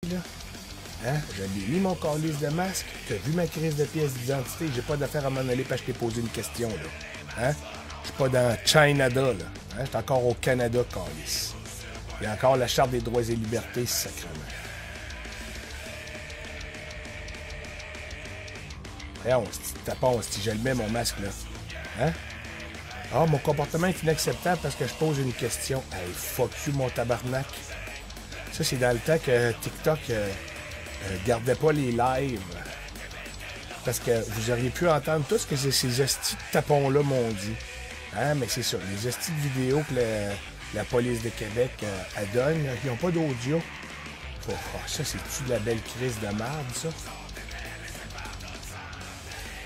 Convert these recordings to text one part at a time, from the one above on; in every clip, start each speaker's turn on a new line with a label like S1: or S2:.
S1: là. Hein? Je l'ai mis mon calice de masque. T'as vu ma crise de pièce d'identité. J'ai pas d'affaire à m'en aller parce que je t'ai posé une question, là. Hein? Je suis pas dans China-da, là. Hein? Je suis encore au Canada, calice. Il y a encore la Charte des droits et libertés, sacrément. Hey, on se tapons, si je le mets, mon masque, là. Hein? Ah, mon comportement est inacceptable parce que je pose une question. Hey, fuck you, mon tabarnak. Ça, c'est dans le temps que TikTok gardait pas les lives. Parce que vous auriez pu entendre tout ce que ces hosties de tapons-là m'ont dit. Hein? Mais c'est ça, les hosties de vidéos que la police de Québec elle donne, ils n'ont pas d'audio. Oh, ça, c'est-tu de la belle crise de merde, ça?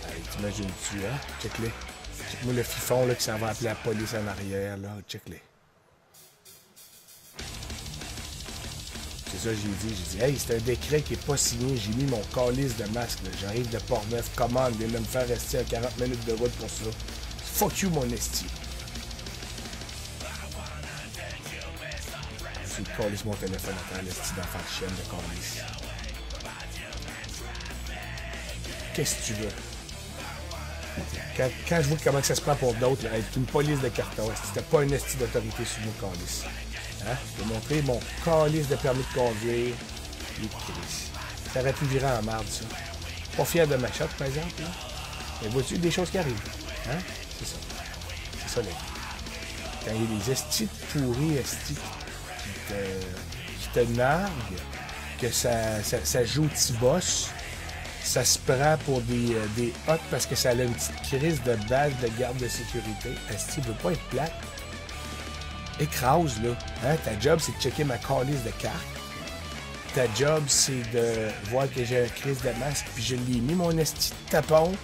S1: Hey, t'imagines-tu, hein? Check-les. Check-moi le fifon là, qui s'en va appeler la police en arrière, là. Check-les. C'est ça que j'ai dit, hey, c'est un décret qui est pas signé, j'ai mis mon calice de masque, j'arrive de Port-Neuf, commande, viens de me faire rester à 40 minutes de route pour ça. Fuck you, mon esti. Je me calisse mon téléphone à temps, l'esti d'enfant de chienne de calice. Qu'est-ce que tu veux? Quand je vois comment ça se prend pour d'autres, être une police de carton, c'était pas un esti d'autorité sur mon calice. Hein? Je vais montrer mon calice de permis de conduire. Ça aurait pu virer en marde, ça. Pas fier de ma shot, par exemple. Là. Mais vois-tu, des choses qui arrivent. Hein? C'est ça. C'est ça, là. Quand il y a des estis pourris, estis qui te narguent, que ça joue au petit boss, ça se prend pour des hottes parce que ça a une petite crise de badge de garde de sécurité. Esti veut pas être plate. Écrase, là. Hein? Ta job, c'est de checker ma calice de carte. Ta job, c'est de voir que j'ai un crise de masque, puis je l'ai mis, mon esti de tapon.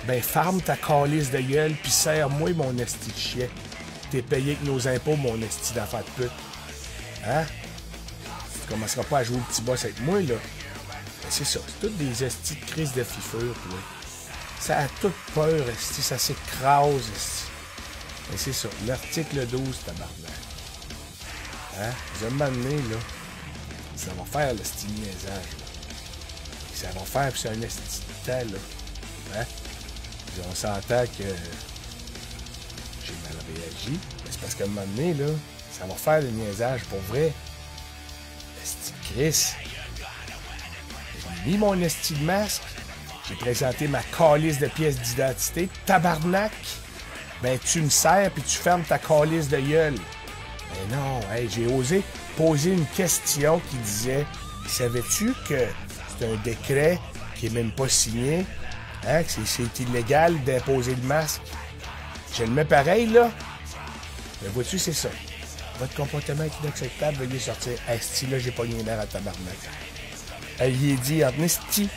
S1: Ben, ferme ta calice de gueule, puis serre-moi mon esti de chien. T'es payé avec nos impôts, mon esti d'affaires de pute. Hein? Tu commenceras pas à jouer le petit boss avec moi, là. Ben, c'est ça. C'est toutes des esti de crise de fifure, toi. Ça a toute peur, esti. Ça s'écrase, esti. Mais c'est ça, l'article 12, tabarnak. Hein? Vous allez m'amener, là. Ça va faire le style niaisage, là. Ça va faire, puis c'est un esti de temps, là. Hein? Puis on s'entend que j'ai mal réagi. Mais c'est parce qu'à un moment donné, là, ça va faire le niaisage pour vrai. Esti de Chris. J'ai mis mon esti de masque. J'ai présenté ma calice de pièces d'identité. Tabarnak! Ben, tu me sers puis tu fermes ta calice de gueule. Ben non, hey, j'ai osé poser une question qui disait « Savais-tu que c'est un décret qui est même pas signé? Hein, que c'est illégal d'imposer le masque? » Je le mets pareil, là. Ben, vois-tu, c'est ça. Votre comportement est inacceptable, veuillez sortir. Esti, là, j'ai pogné l'air à tabarnak. Elle y est dit, Esti,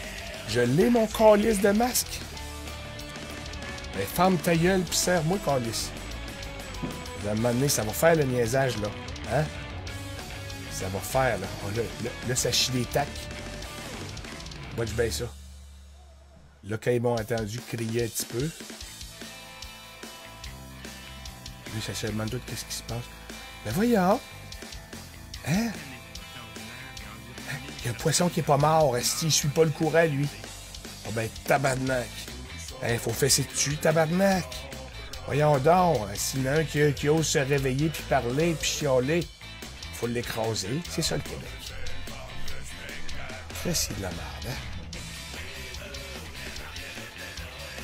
S1: je l'ai mon calice de masque. Ben, ferme ta gueule pis serre-moi, calice. À un moment donné, ça va faire le niaisage, là. Hein? Ça va faire, là. Oh, là, ça chie des tacs. Moi, je baisse ça. Là, quand ils m'ont entendu crier un petit peu. Lui, ça se demande tout qu'est-ce qui se passe. Ben, voyons. Hein? Il y a un poisson qui est pas mort. Est-ce qu'il suit pas le courant, lui? Oh, ben, tabarnak. Hein, faut fesser dessus, tabarnak. Voyons donc, s'il y en a un qui ose se réveiller, puis parler, puis chialer, faut l'écraser. C'est ça, le Québec. C'est de la merde, hein?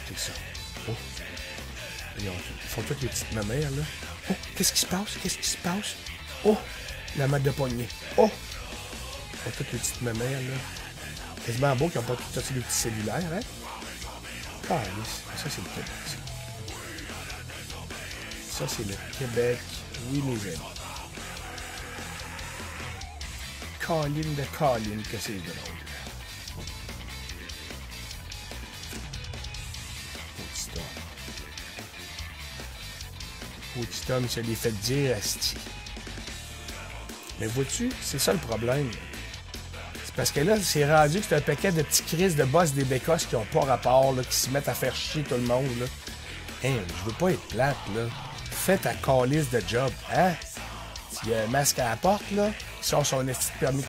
S1: C'est ça. Oh. Ils font toutes les petites mamères, là. Oh, qu'est-ce qui se passe? Qu'est-ce qui se passe? Oh, la mode de poignée. Oh! Ils font toutes les petites mamères, là. Quasiment beau qu'ils n'ont pas tout les petits cellulaires, hein? Ah, ça, c'est le Québec, ça. Ça, c'est le Québec. Oui, mes amis. Colline de colline que c'est drôle. Petit homme, se l'est fait dire, asti. Mais vois-tu, c'est ça le problème. C'est parce que là, c'est rendu que c'est un paquet de petits crises de boss des bécosses qui ont pas rapport, là, qui se mettent à faire chier tout le monde, là. Hein, je veux pas être plate, là. Fais ta calice de job, hein? S'il y a un masque à la porte, là, il sort son esti de permis